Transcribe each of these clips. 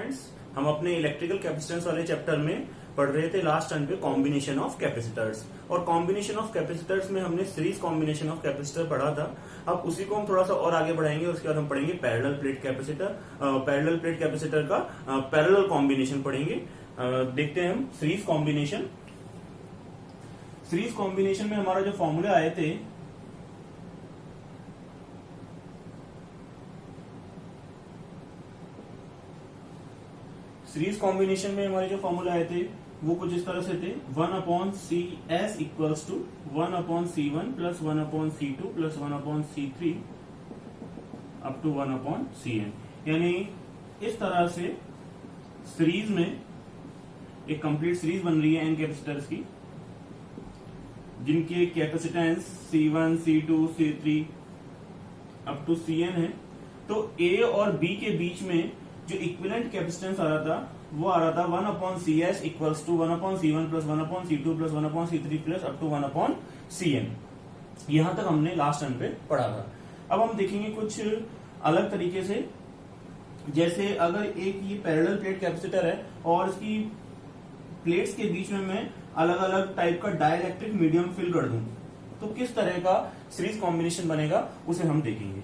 Students, हम अपने electrical capacitance वाले चैप्टर में पढ़ रहे थे लास्ट टाइम पे कॉम्बिनेशन ऑफ कैपेसिटर्स। और कॉम्बिनेशन ऑफ कैपेसिटर्स में हमने सीरीज कॉम्बिनेशन ऑफ कैपेसिटर पढ़ा था। अब उसी को हम थोड़ा सा और आगे बढ़ाएंगे। उसके बाद हम पढ़ेंगे parallel plate capacitor. Parallel plate capacitor का पैरेलल कॉम्बिनेशन पढ़ेंगे। देखते हैं हम सीरीज कॉम्बिनेशन। सीरीज कॉम्बिनेशन में हमारा जो फॉर्मूले आए थे सीरीज कॉम्बिनेशन में हमारे जो फॉर्मूला आए थे वो कुछ इस तरह से थे। 1/CS equals to 1/C1 plus 1/C2 plus 1/C3 up to 1/Cn। यानी इस तरह से सीरीज में एक कंप्लीट सीरीज बन रही है एन कैपेसिटर्स की, जिनके capacitance C1, C2, C3 up to Cn है। तो A और B के बीच में जो इक्विवेलेंट कैपेसिटेंस आ रहा था वो आ रहा था 1/CS equals to 1/C1 plus 1/C2 plus 1/C3 प्लस अप टू 1/Cn। यहां तक हमने लास्ट टाइम पे पढ़ा था। अब हम देखेंगे कुछ अलग तरीके से। जैसे अगर एक ये पैरेलल प्लेट कैपेसिटर है और इसकी प्लेट्स के बीच में मैं अलग अलग टाइप का डाइलेक्ट्रिक मीडियम फिल कर दूं तो किस तरह का सीरीज कॉम्बिनेशन बनेगा उसे हम देखेंगे।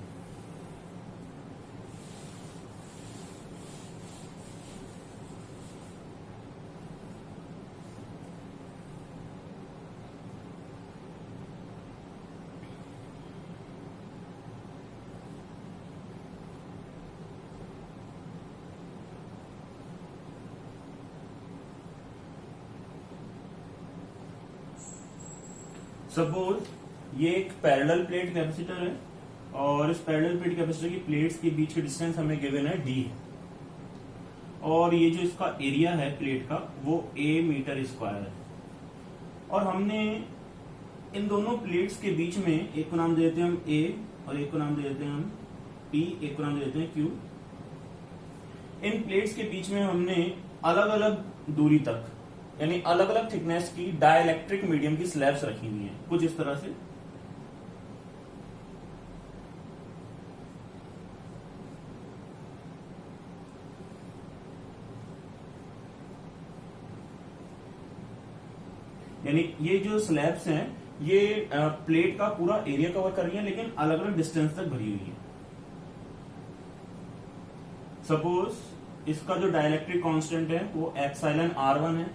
सपोज ये एक पैरेलल प्लेट कैपेसिटर है और इस पैरेलल प्लेट कैपेसिटर की प्लेट्स के बीच की डिस्टेंस हमें गिवन है d है, और ये जो इसका एरिया है प्लेट का वो a मीटर स्क्वायर है। और हमने इन दोनों प्लेट्स के बीच में एक को नाम दे देते हैं हम a और एक को नाम दे देते हैं हम p, एक को नाम दे देते हैं q। इन प्लेट्स के बीच में हमने अलग अलग दूरी तक यानी अलग अलग थिकनेस की डाइलेक्ट्रिक मीडियम की स्लैब्स रखी हुई हैं कुछ इस तरह से। यानी ये जो स्लैब्स हैं ये प्लेट का पूरा एरिया कवर कर रही है लेकिन अलग अलग डिस्टेंस तक भरी हुई है। सपोज इसका जो डाइलेक्ट्रिक कांस्टेंट है वो एप्सिलॉन R1 है,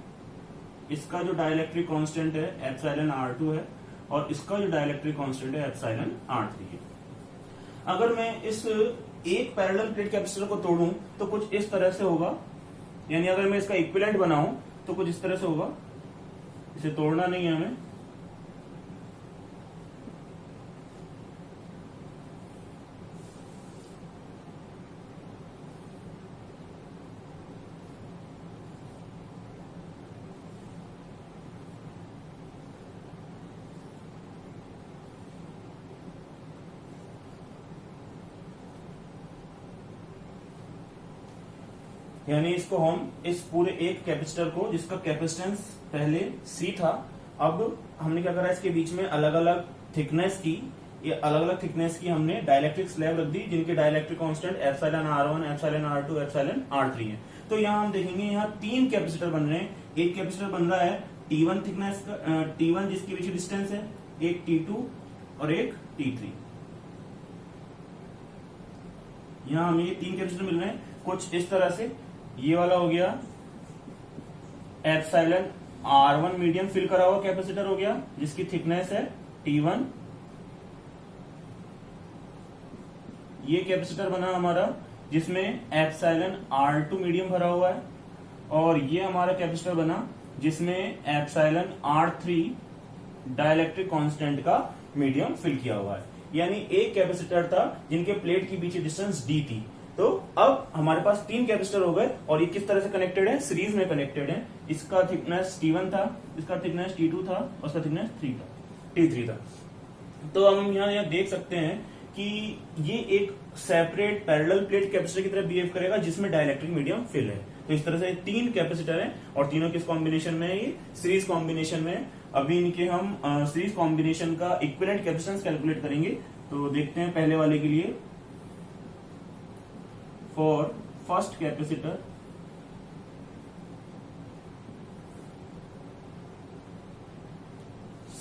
इसका जो डाइलेक्ट्रिक कांस्टेंट है एप्सिलॉन R2 है और इसका जो डाइलेक्ट्रिक कांस्टेंट है एप्सिलॉन R3 है। अगर मैं इस एक पैरेलल प्लेट कैपेसिटर को तोड़ूं तो कुछ इस तरह से होगा। यानी अगर मैं इसका इक्विवेलेंट बनाऊं तो कुछ इस तरह से होगा। इसे तोड़ना नहीं है हमें। यानी इसको हम इस पूरे एक कैपेसिटर को जिसका कैपेसिटेंस पहले C था, अब हमने क्या करा इसके बीच में अलग अलग थिकनेस की हमने डाइलेक्ट्रिक स्लैब रख दी जिनके dielectric constant epsilon R1, epsilon R2, epsilon R3 है। तो यहाँ हम देखेंगे यहाँ तीन कैपेसिटर बन रहे हैं। एक कैपेसिटर बन रहा है T1 थिकनेस का, T1 जिसके बीच डिस्टेंस है, एक T2 और एक T3। यहाँ हमें ये तीन कैपेसिटर मिल रहे हैं कुछ इस तरह से। ये वाला हो गया एप्सिलॉन R1 मीडियम फिल करा हुआ कैपेसिटर हो गया जिसकी थिकनेस है T1। ये कैपेसिटर बना हमारा जिसमें एप्सिलॉन R2 मीडियम भरा हुआ है और ये हमारा कैपेसिटर बना जिसमें एप्सिलॉन R3 डाइलेक्ट्रिक कांस्टेंट का मीडियम फिल किया हुआ है। यानी एक कैपेसिटर था जिनके प्लेट के बीच डिस्टेंस d थी। तो अब हमारे पास तीन कैपेसिटर हो गए और ये किस तरह से कनेक्टेड है, सीरीज में कनेक्टेड है। इसका थिकनेस T1 था, इसका थिकनेस T2 था और इसका थिकनेस T3 था। तो अब हम यहाँ देख सकते हैं कि ये एक सेपरेट पैरेलल प्लेट कैपेसिटर की तरह बिहेव करेगा जिसमें डाइलेक्ट्रिक मीडियम फिल है। तो इस तरह से तीन कैपेसिटर हैं और तीनों किस कॉम्बिनेशन में है, ये सीरीज कॉम्बिनेशन में। अभी इनके हम सीरीज कॉम्बिनेशन का इक्विवेलेंट कैपेसिटेंस कैलकुलेट करेंगे। तो देखते हैं पहले वाले के लिए। फॉर फर्स्ट कैपेसिटर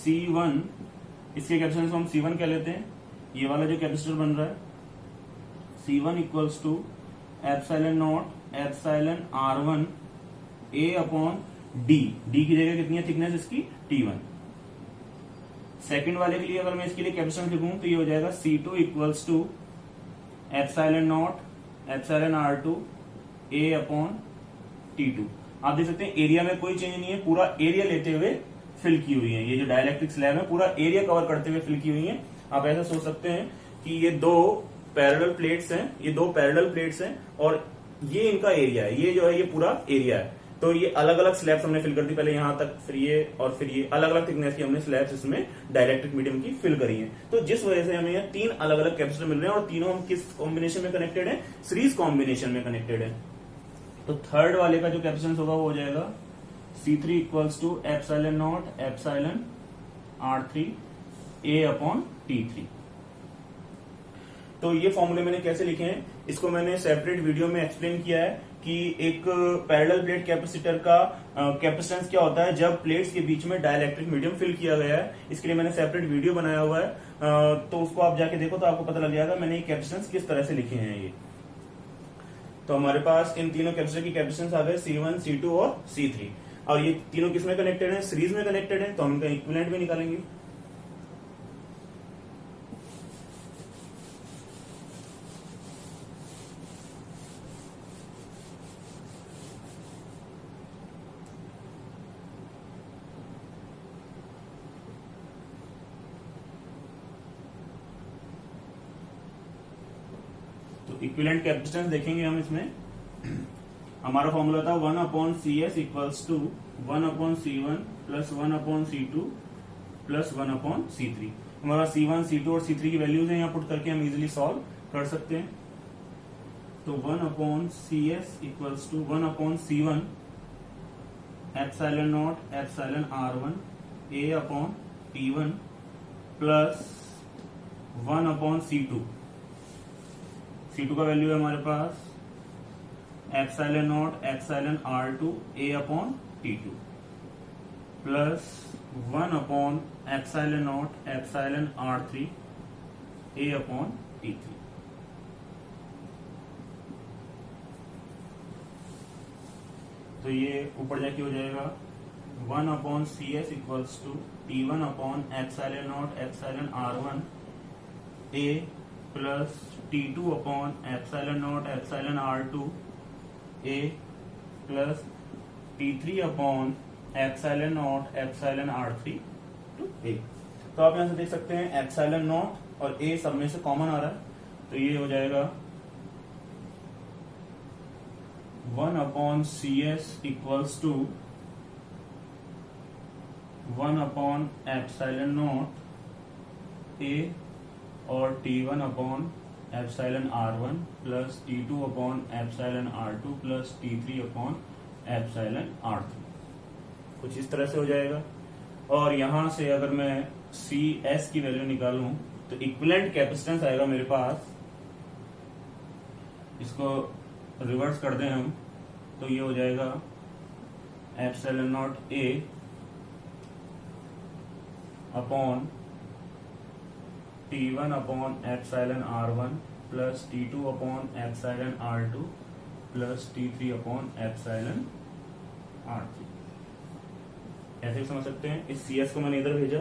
C1, इसके कैपेसिटेंस को हम C1 कह लेते हैं। ये वाला जो कैपेसिटर बन रहा है C1 equals to epsilon not epsilon R1 A upon D। D की जगह कितनी है थिकनेस इसकी T1। सेकंड वाले के लिए अगर मैं इसके लिए कैपेसिटेंस लिखूं तो ये हो जाएगा C2 equals to epsilon not epsilon R2 A upon T2। आप देख सकते हैं एरिया में कोई चेंज नहीं है, पूरा एरिया लेते हुए फिल की हुई है। ये जो डाइलेक्ट्रिक स्लैब है पूरा एरिया कवर करते हुए फिल की हुई है। आप ऐसा सोच सकते हैं कि ये दो पैरेलल प्लेट्स हैं, ये दो पैरेलल प्लेट्स हैं और ये इनका एरिया है, ये जो है ये पूरा एरिया है। तो ये अलग अलग स्लैब्स हमने फिल कर दी, पहले यहां तक, फिर ये और फिर ये, अलग अलग थिकनेस की हमने स्लैब्स इसमें डाइलेक्ट्रिक मीडियम की फिल करी है। तो जिस वजह से हमें यहाँ 3 अलग अलग कैपेसिटर मिल रहे हैं और तीनों हम किस कॉम्बिनेशन में कनेक्टेड है, सीरीज कॉम्बिनेशन में कनेक्टेड है। तो थर्ड वाले का जो कैपेसिटेंस होगा वो हो जाएगा C3 equals to epsilon not epsilon R3 A upon T3। तो ये फॉर्मूले मैंने कैसे लिखे हैं, इसको मैंने सेपरेट वीडियो में एक्सप्लेन किया है कि एक पैरेलल प्लेट कैपेसिटर का कैपेसिटेंस क्या होता है जब प्लेट्स के बीच में डाइलेक्ट्रिक मीडियम फिल किया गया है। इसके लिए मैंने सेपरेट वीडियो बनाया हुआ है, तो उसको आप जाके देखो तो आपको पता लग जाएगा मैंने ये कैपेसिटेंस किस तरह से लिखे हैं। ये तो हमारे पास इन तीनों कैपेसिटर की कैपेसिटेंस आ गए C1, C2 और C3। और ये तीनों किसमें कनेक्टेड है, सीरीज में कनेक्टेड है, तो हम इनका इक्विवेलेंट भी निकालेंगे। तो इक्विवेलेंट कैपेसिटेंस देखेंगे हम इसमें। हमारा फॉर्मूला था 1 upon CS equals to 1 upon C1 plus 1 upon C2 plus 1 upon C3। हमारा C1, C2 और C3 की वैल्यूज है, यहाँ पुट करके हम इजिली सॉल्व कर सकते हैं। तो 1 upon CS equals to 1 upon C1 epsilon not epsilon R1 A upon T1 plus 1 upon C2। C2 का वैल्यू है हमारे पास epsilon not epsilon R2 A upon T2 plus 1 upon epsilon not epsilon R3 A upon T3। तो ये ऊपर जाके हो जाएगा 1 upon CS equals to T1 upon epsilon not epsilon R1 A plus T2 upon epsilon not epsilon R2 A plus T3 upon epsilon not epsilon R3 to A। तो आप यहां से देख सकते हैं एप्सिलॉन नॉट और A सब में से कॉमन आ रहा है, तो ये हो जाएगा 1 upon CS equals to 1 upon epsilon not A और T1 upon epsilon R1 plus T2 upon epsilon R2 plus T3 upon epsilon R3। कुछ इस तरह से हो जाएगा। और यहां से अगर मैं CS की वैल्यू निकालूं तो इक्विवेलेंट कैपेसिटेंस आएगा मेरे पास, इसको रिवर्स कर दें हम तो ये हो जाएगा epsilon not A upon T1 upon epsilon R1 plus T2 upon epsilon R2 plus T3 upon epsilon R3। ऐसे भी समझ सकते हैं। इस CS को मैंने इधर भेजा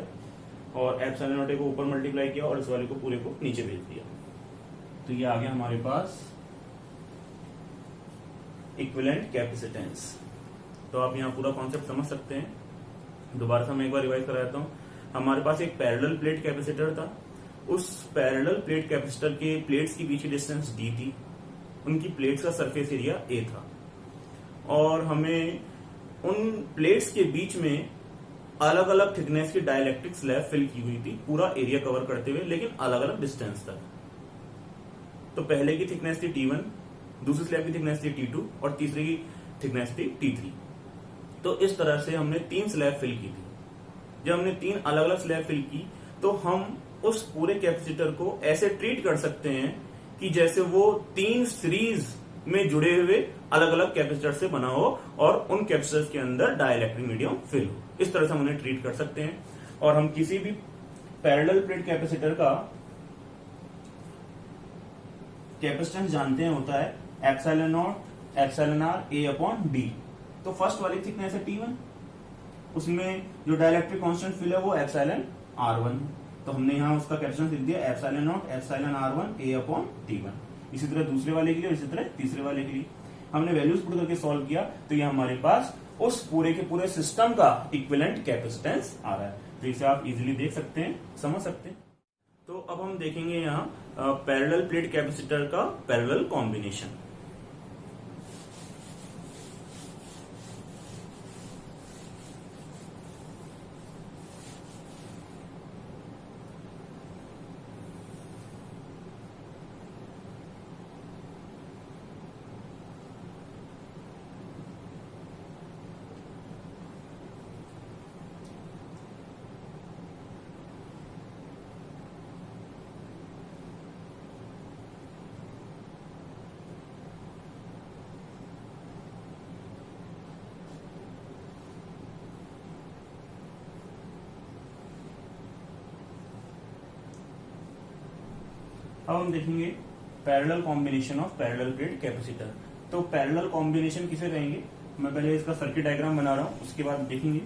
और एप्सिलॉन नॉट को ऊपर मल्टीप्लाई किया और इस वाले को पूरे को नीचे भेज दिया, तो ये आ गया हमारे पास इक्विवेलेंट कैपेसिटेंस। तो आप यहाँ पूरा कॉन्सेप्ट समझ सकते हैं। दोबारा से मैं एक बार रिवाइज कराता हूँ। हमारे पास एक पैरेलल प्लेट कैपेसिटर था, उस पैरेलल प्लेट कैपेसिटर के प्लेट्स की बीच की डिस्टेंस D थी, उनकी प्लेट्स का सरफेस एरिया A था और हमें उन प्लेट्स के बीच में अलग अलग थिकनेस की डाइलेक्ट्रिक स्लैब फिल की हुई थी, पूरा एरिया कवर करते हुए, लेकिन अलग अलग डिस्टेंस तक। तो पहले की थिकनेस थी T1, दूसरी स्लैब की थिकनेस थी T2 और तीसरी की थिकनेस थी T3। तो इस तरह से हमने 3 स्लैब फिल की थी। जब हमने 3 अलग अलग स्लैब फिल की तो हम उस पूरे कैपेसिटर को ऐसे ट्रीट कर सकते हैं कि जैसे वो 3 सीरीज में जुड़े हुए अलग अलग कैपेसिटर से बना हो और उन कैपेसिटर्स के अंदर डाइलेक्ट्रिक मीडियम फिल हो। इस तरह से हम उन्हें ट्रीट कर सकते हैं। और हम किसी भी पैरेलल प्लेट कैपेसिटर का कैपेसिटेंस जानते हैं होता है epsilon not epsilon R A upon D. तो फर्स्ट वाली थिकनेस है T1, उसमें जो डाइलेक्ट्रिक कांस्टेंट फिल है वो एप्सिलॉन R1 है, तो हमने यहाँ उसका कैपेसिटेंस लिख दिया epsilon not epsilon R1 A upon T1। इसी तरह दूसरे वाले के लिए, इसी तरह तीसरे वाले के लिए हमने वैल्यूज पुट करके सॉल्व किया, तो ये हमारे पास उस पूरे के पूरे सिस्टम का इक्विवेलेंट कैपेसिटेंस आ रहा है। तो इसे आप इजीली देख सकते हैं, समझ सकते हैं। तो अब हम देखेंगे यहाँ पैरेलल प्लेट कैपेसिटर का पैरेलल कॉम्बिनेशन। अब हम देखेंगे parallel combination of parallel plate capacitor. तो पैरेलल कॉम्बिनेशन किसे कहेंगे, मैं पहले इसका सर्किट डायग्राम बना रहा हूं, उसके बाद देखेंगे।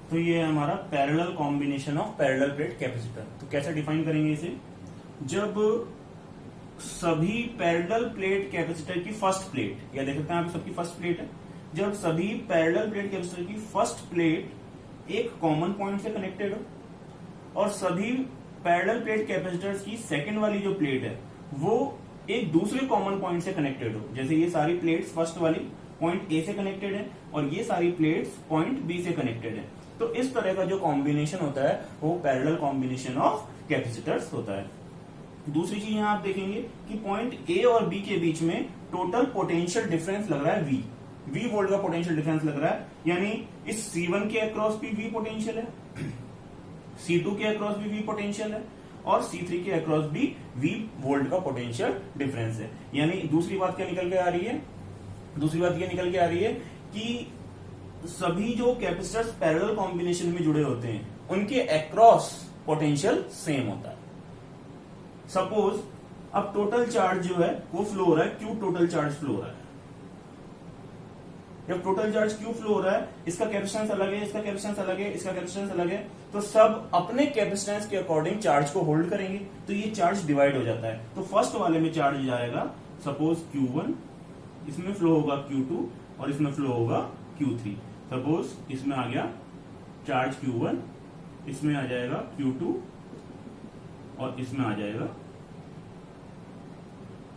तो ये है हमारा parallel combination of parallel plate capacitor. तो कैसे डिफाइन करेंगे इसे, जब सभी पैरेलल प्लेट कैपेसिटर की फर्स्ट प्लेट, या देख सकते हैं आप सबकी फर्स्ट प्लेट है, जब सभी पैरेलल प्लेट कैपेसिटर की फर्स्ट प्लेट एक कॉमन पॉइंट से कनेक्टेड हो और सभी पैरेलल प्लेट कैपेसिटर्स की सेकंड वाली जो प्लेट है वो एक दूसरे कॉमन पॉइंट से कनेक्टेड हो। जैसे ये सारी प्लेट्स फर्स्ट वाली पॉइंट ए से कनेक्टेड है और ये सारी प्लेट्स पॉइंट बी से कनेक्टेड है। तो इस तरह का जो कॉम्बिनेशन होता है वो पैरेलल कॉम्बिनेशन ऑफ कैपेसिटर्स होता है। दूसरी चीज यहां आप देखेंगे कि पॉइंट ए और बी के बीच में टोटल पोटेंशियल डिफरेंस लग रहा है V वोल्ट का पोटेंशियल डिफरेंस लग रहा है, यानी इस C1 के अक्रॉस भी V पोटेंशियल है, C2 के अक्रॉस भी V पोटेंशियल है और C3 के अक्रॉस भी V वोल्ट का पोटेंशियल डिफरेंस है। यानी दूसरी बात क्या निकल के आ रही है, दूसरी बात ये निकल के आ रही है कि सभी जो कैपेसिटर्स पैरेलल कॉम्बिनेशन में जुड़े होते हैं उनके अक्रॉस पोटेंशियल सेम होता है। सपोज अब टोटल चार्ज जो है वो फ्लो हो रहा है, Q टोटल चार्ज फ्लो हो रहा है। जब टोटल चार्ज Q फ्लो हो रहा है, इसका कैपेसिटेंस अलग है, इसका कैपेसिटेंस अलग है, इसका कैपेसिटेंस अलग है, तो सब अपने कैपेसिटेंस के अकॉर्डिंग चार्ज को होल्ड करेंगे, तो ये चार्ज डिवाइड हो जाता है। तो फर्स्ट वाले में चार्ज जाएगा सपोज Q1, इसमें फ्लो होगा Q2 और इसमें फ्लो होगा Q3। सपोज इसमें आ गया चार्ज Q1, इसमें आ जाएगा Q2 और इसमें आ जाएगा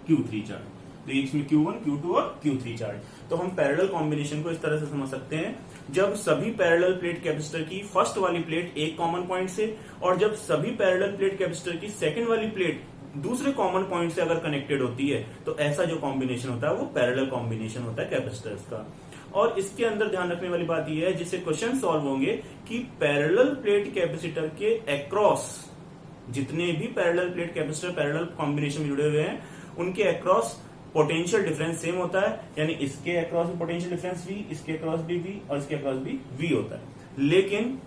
Q3 चार्ज। तो इसमें Q1, Q2 और Q3 चार्ज। तो हम पैरेलल कॉम्बिनेशन को इस तरह से समझ सकते हैं, जब सभी पैरेलल प्लेट कैपेसिटर की फर्स्ट वाली प्लेट एक कॉमन पॉइंट से और जब सभी पैरेलल प्लेट कैपेसिटर की सेकंड वाली प्लेट दूसरे कॉमन पॉइंट से अगर कनेक्टेड होती है, तो ऐसा जो कॉम्बिनेशन होता है वो पैरेलल कॉम्बिनेशन होता है कैपेसिटर्स का। और इसके अंदर ध्यान रखने वाली बात यह है, जिससे क्वेश्चन सॉल्व होंगे कि पैरेलल प्लेट कैपेसिटर के अक्रॉस जितने भी parallel plate capacitor parallel combination में जुड़े हुए हैं उनके अक्रॉस पोटेंशियल डिफरेंस सेम होता है, यानी इसके अक्रॉस भी पोटेंशियल डिफरेंस V, इसके अक्रॉस भी V और इसके अक्रॉस भी V होता है। लेकिन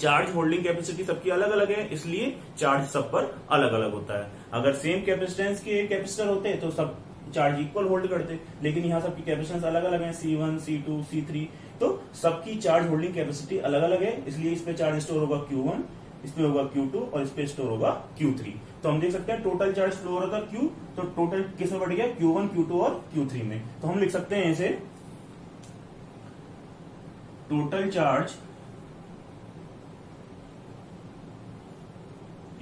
चार्ज होल्डिंग कैपेसिटी सबकी अलग अलग है, इसलिए चार्ज सब पर अलग अलग होता है। अगर सेम कैपेसिटेंस के कैपेसिटर होते तो सब चार्ज इक्वल होल्ड करते, लेकिन यहाँ सबकी कैपेसिटेंस अलग अलग है, C1, C2, C3, तो सबकी चार्ज होल्डिंग कैपेसिटी अलग अलग है, इसलिए इस पे चार्ज स्टोर होगा Q1, इस पे होगा Q2 और इस पे स्टोर होगा Q3। तो हम देख सकते हैं टोटल चार्ज फ्लो हो रहा था Q, तो टोटल किस में बढ़ गया, Q1, Q2 और Q3 में। तो हम लिख सकते हैं इसे total charge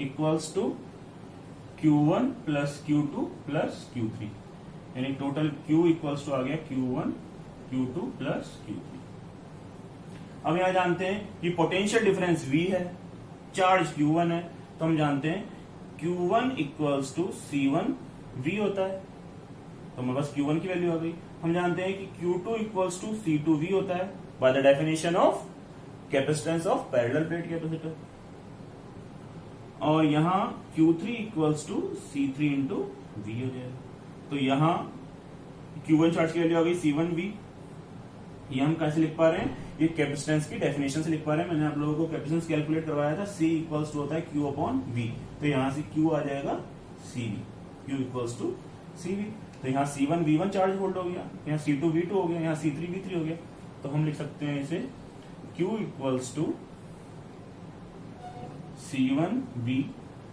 equals to Q1 plus Q2 plus Q3। यानी टोटल Q इक्वल्स टू आ गया Q1 Q2 प्लस Q3। अब यहां जानते हैं कि पोटेंशियल डिफरेंस V है, चार्ज Q1 है, तो हम जानते हैं Q1 equals to C1 V होता है, तो हमारे पास Q1 की वैल्यू आ गई। हम जानते हैं कि Q2 equals to C2 V होता है by the definition of capacitance of parallel plate capacitor, और यहां Q3 equals to C3 into V हो जाएगा। तो यहां Q1 चार्ज की वैल्यू आ गई C1 V। ये हम कैसे लिख पा रहे हैं, ये कैपेसिटेंस की डेफिनेशन से लिख पा रहे हैं। मैंने आप लोगों को कैपेसिटेंस कैलकुलेट करवाया था, C इक्वल्स टू होता है Q अपॉन V, तो यहां से Q आ जाएगा CV, Q equals to CV। तो यहाँ C1 V1 चार्ज होल्ड हो गया, यहाँ C2 V2 हो गया, यहाँ C3 V3 हो गया। तो हम लिख सकते हैं इसे Q equals to C1 V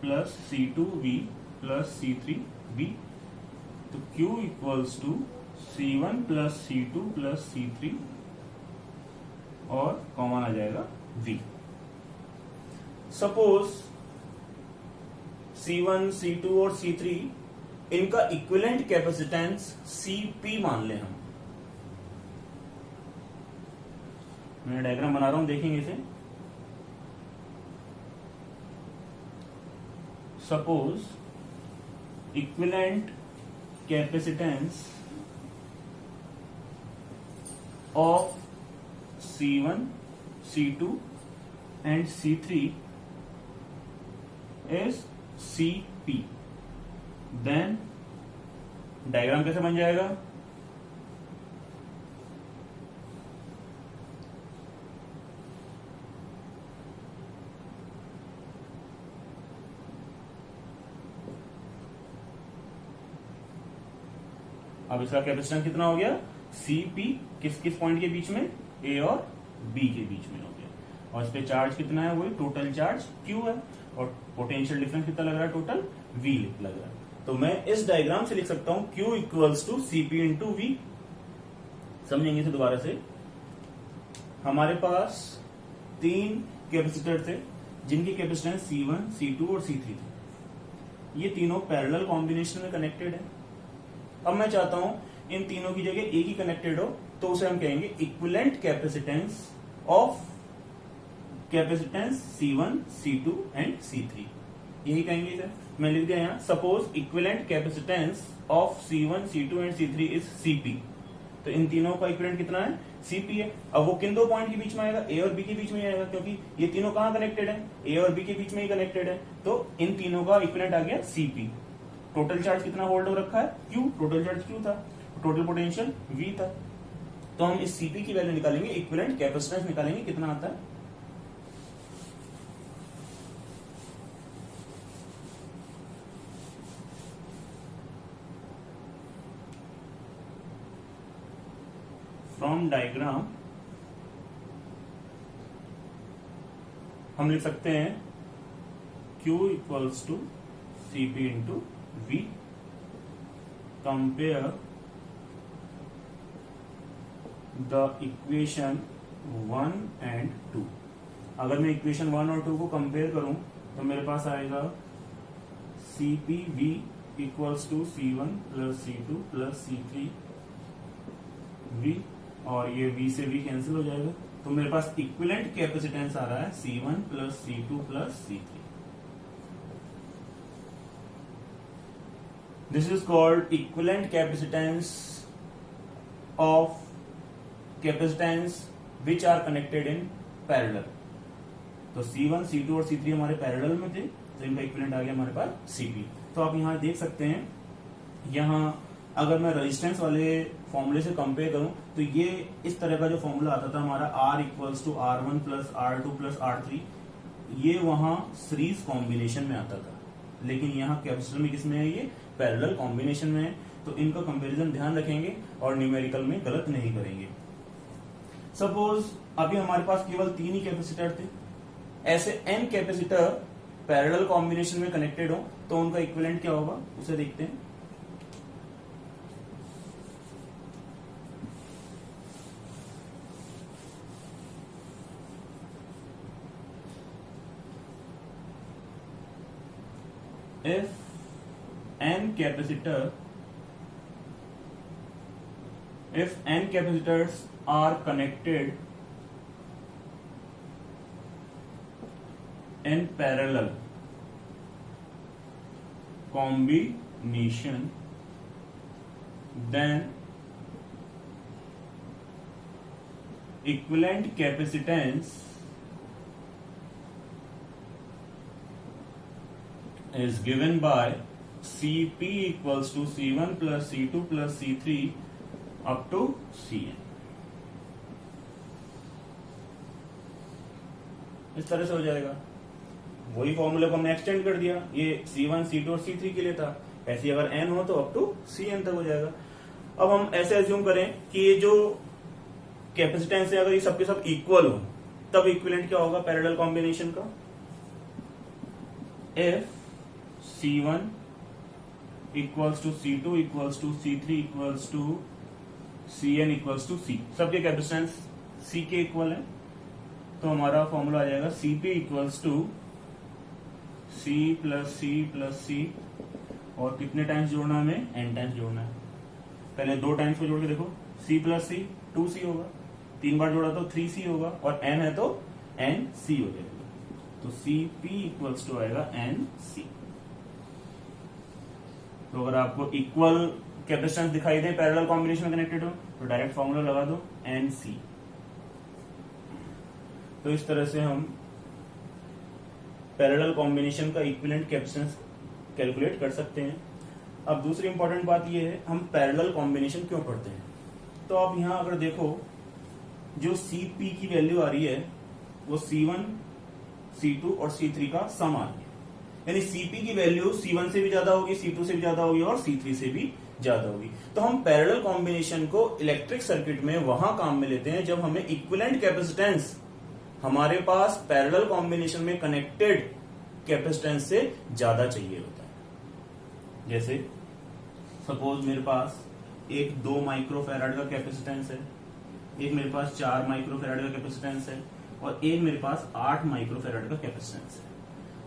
plus C2 V plus C3 V। तो Q equals to C1 plus C2 plus C3 और कॉमन आ जाएगा V। सपोज C1, C2 और C3 इनका इक्विवेलेंट कैपेसिटेंस Cp मान लें हम। मैं डायग्राम बना रहा हूं, देखेंगे इसे। Suppose equivalent capacitance of C1, C2 and C3 is Cp, then diagram कैसे बन जाएगा, अब इसका कैपेसिटेंस कितना हो गया, Cp किस किस पॉइंट के बीच में, A और B के बीच में हो गया, और इस पे चार्ज कितना है, वही टोटल चार्ज Q है, और पोटेंशियल डिफरेंस कितना लग रहा है, टोटल V लग रहा है। तो मैं इस डायग्राम से लिख सकता हूं Q equals to Cp into V। समझेंगे इसे दोबारा से। हमारे पास 3 कैपेसिटर थे जिनकी कैपेसिटेंस C1, C2 और C3 थे। ये तीनों पैरेलल कॉम्बिनेशन में कनेक्टेड है। अब मैं चाहता हूं इन तीनों की जगह एक ही कनेक्टेड हो, तो उसे हम कहेंगे equivalent capacitance of capacitance C1, C2 and C3, यही कहेंगे इसे। मैं लिख दिया यहां, suppose equivalent capacitance of C1, C2 and C3 is Cp। तो इन तीनों का इक्विवेलेंट कितना है, Cp है। अब वो किन दो पॉइंट के बीच में आएगा, A और B के बीच में आएगा, क्योंकि ये तीनों कहां कनेक्टेड है, A और B के बीच में ही कनेक्टेड है। तो इन तीनों का इक्विवेलेंट आ गया Cp। टोटल चार्ज कितना होल्ड हो रखा है, Q, टोटल चार्ज Q था, टोटल पोटेंशियल V था। तो हम इस Cp की वैल्यू निकालेंगे, इक्विवेलेंट कैपेसिटेंस निकालेंगे, कितना आता है, फ्रॉम डायग्राम हम लिख सकते हैं Q equals to Cp into V। Compare the equation 1 and 2। अगर मैं इक्वेशन 1 और 2 को कंपेयर करूं तो मेरे पास आएगा Cp V equals to C1 plus C2 plus C3 V, और ये V से V कैंसिल हो जाएगा। तो मेरे पास इक्विवेलेंट कैपेसिटेंस आ रहा है C1 plus C2 plus C3। This is called equivalent capacitance of capacitance which are connected in parallel. तो C1, C2 और C3 हमारे पैरेलल में थे, तो इनका इक्विवेलेंट आ गया हमारे पास Cp। तो आप यहां देख सकते हैं, यहां अगर मैं रेजिस्टेंस वाले फॉर्मूले से कंपेयर करूं तो ये इस तरह का जो फॉर्मूला आता था हमारा R equals to R1 plus R2 plus R3, ये वहां सीरीज कॉम्बिनेशन में आता था, लेकिन यहाँ कैपेसिटर में किसमें है, ये पैरेलल कॉम्बिनेशन में है। तो इनका कंपैरिजन ध्यान रखेंगे और न्यूमेरिकल में गलत नहीं करेंगे। सपोज अभी हमारे पास केवल 3 ही कैपेसिटर थे, ऐसे n कैपेसिटर पैरेलल कॉम्बिनेशन में कनेक्टेड हो तो उनका इक्विवेलेंट क्या होगा, उसे देखते हैं। If n capacitor if n capacitors are connected in parallel combination, then equivalent capacitance is given by Cp equals to C1 plus C2 plus C3 up to Cn। इस तरह से हो जाएगा। वही फॉर्मूले को हमने एक्सटेंड कर दिया, ये C1 C2 और C3 के लिए था, ऐसे अगर n हो तो अप टू Cn तक हो जाएगा। अब हम ऐसे एज्यूम करें कि ये जो कैपेसिटेंस है अगर ये सबके सब इक्वल हो, तब इक्विवेलेंट क्या होगा पैरेलल कॉम्बिनेशन का? If C1 equals to C2 equals to C3 equals to Cn equals to C, सबके कैपेसिटेंस C के इक्वल है, तो हमारा फॉर्मूला आ जाएगा Cp equals to C plus C plus C, और कितने टाइम्स जोड़ना है हमें? n टाइम्स जोड़ना है। पहले 2 टाइम्स को जोड़ के देखो, C प्लस C 2C होगा, 3 बार जोड़ा तो 3C होगा, और n है तो nC हो जाएगा, तो Cp इक्वल्स टू आएगा nC। तो अगर आपको इक्वल कैपेसिटेंस दिखाई दे पैरेलल कॉम्बिनेशन में कनेक्टेड हो तो डायरेक्ट फॉर्मूला लगा दो nC। तो इस तरह से हम पैरेलल कॉम्बिनेशन का इक्विवेलेंट कैपेसिटेंस कैलकुलेट कर सकते हैं। अब दूसरी इंपॉर्टेंट बात यह है, हम पैरेलल कॉम्बिनेशन क्यों पढ़ते हैं? तो आप यहां अगर देखो, जो Cp की वैल्यू आ रही है वो C1, C2 और C3 का सम आ रही है, यानी Cp की वैल्यू C1 से भी ज्यादा होगी, C2 से भी ज्यादा होगी और C3 से भी ज्यादा होगी। तो हम पैरेलल कॉम्बिनेशन को इलेक्ट्रिक सर्किट में वहां काम में लेते हैं जब हमें इक्विवेलेंट कैपेसिटेंस हमारे पास पैरेलल कॉम्बिनेशन में कनेक्टेड कैपेसिटेंस से ज्यादा चाहिए होता है। जैसे सपोज मेरे पास एक 2 माइक्रोफैराड का कैपेसिटेंस है, एक मेरे पास 4 माइक्रोफैराड का कैपेसिटेंस है, और एक मेरे पास 8 माइक्रोफैराड का कैपेसिटेंस है।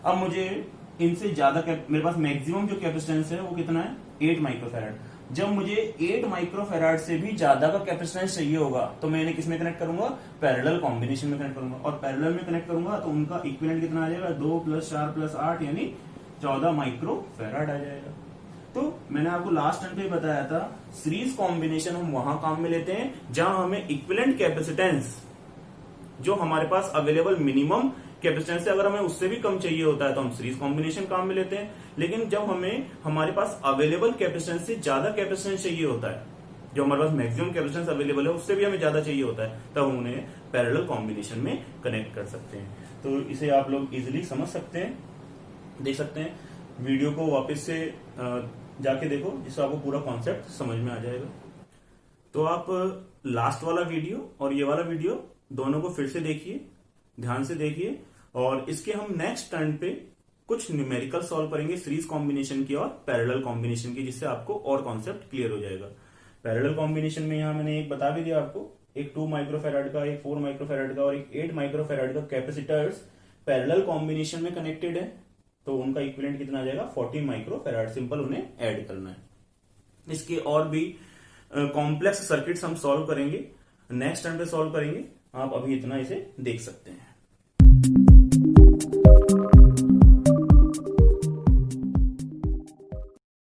अब मुझे इनसे ज्यादा मेरे पास मैक्सिमम जो कैपेसिटेंस है वो कितना है? 8 माइक्रोफैराड। जब मुझे 8 माइक्रोफैराड से भी ज्यादा का कैपेसिटेंस चाहिए होगा तो मैं इन्हें किसमें कनेक्ट करूंगा? पैरेलल कॉम्बिनेशन में कनेक्ट करूंगा, और पैरेलल में कनेक्ट करूंगा तो उनका इक्विवेलेंट कितना आ जाएगा? 2 + 4 + 8 यानी 14 माइक्रोफैराड आ जाएगा। तो मैंने आपको लास्ट टाइम पे बताया था, सीरीज कॉम्बिनेशन हम वहां काम में लेते हैं जहां हमें इक्विवेलेंट कैपेसिटेंस जो हमारे पास अवेलेबल मिनिमम कैपेसिटेंस है, अगर हमें उससे भी कम चाहिए होता है तो हम सीरीज कॉम्बिनेशन काम में लेते हैं। लेकिन जब हमें हमारे पास अवेलेबल कैपेसिटेंस से ज्यादा कैपेसिटेंस चाहिए होता है, जो हमारे पास मैक्सिमम कैपेसिटेंस अवेलेबल है उससे भी हमें ज्यादा चाहिए होता है, तब हम उन्हें पैरेलल कॉम्बिनेशन में कनेक्ट कर सकते हैं। तो इसे आप लोग इजिली समझ सकते हैं, देख सकते हैं। वीडियो को वापस से जाके देखो जिससे आपको पूरा कॉन्सेप्ट समझ में आ जाएगा। तो आप लास्ट वाला वीडियो और ये वाला वीडियो दोनों को फिर से देखिए, ध्यान से देखिए, और इसके हम नेक्स्ट टर्न पे कुछ न्यूमेरिकल सॉल्व करेंगे सीरीज कॉम्बिनेशन की और पैरेलल कॉम्बिनेशन की, जिससे आपको और कॉन्सेप्ट क्लियर हो जाएगा। पैरेलल कॉम्बिनेशन में यहां मैंने एक बता भी दिया आपको, एक 2 माइक्रोफैराड का, एक 4 माइक्रोफैराड का और एक 8 माइक्रोफैराड का कैपेसिटर्स पैरेलल कॉम्बिनेशन में कनेक्टेड है, तो उनका इक्विवेलेंट कितना आ जाएगा? 40 माइक्रोफैराड। सिंपल उन्हें ऐड करना है। इसके और भी कॉम्प्लेक्स सर्किट्स हम सॉल्व करेंगे, नेक्स्ट टाइम पे सॉल्व करेंगे। आप अभी इतना इसे देख सकते हैं।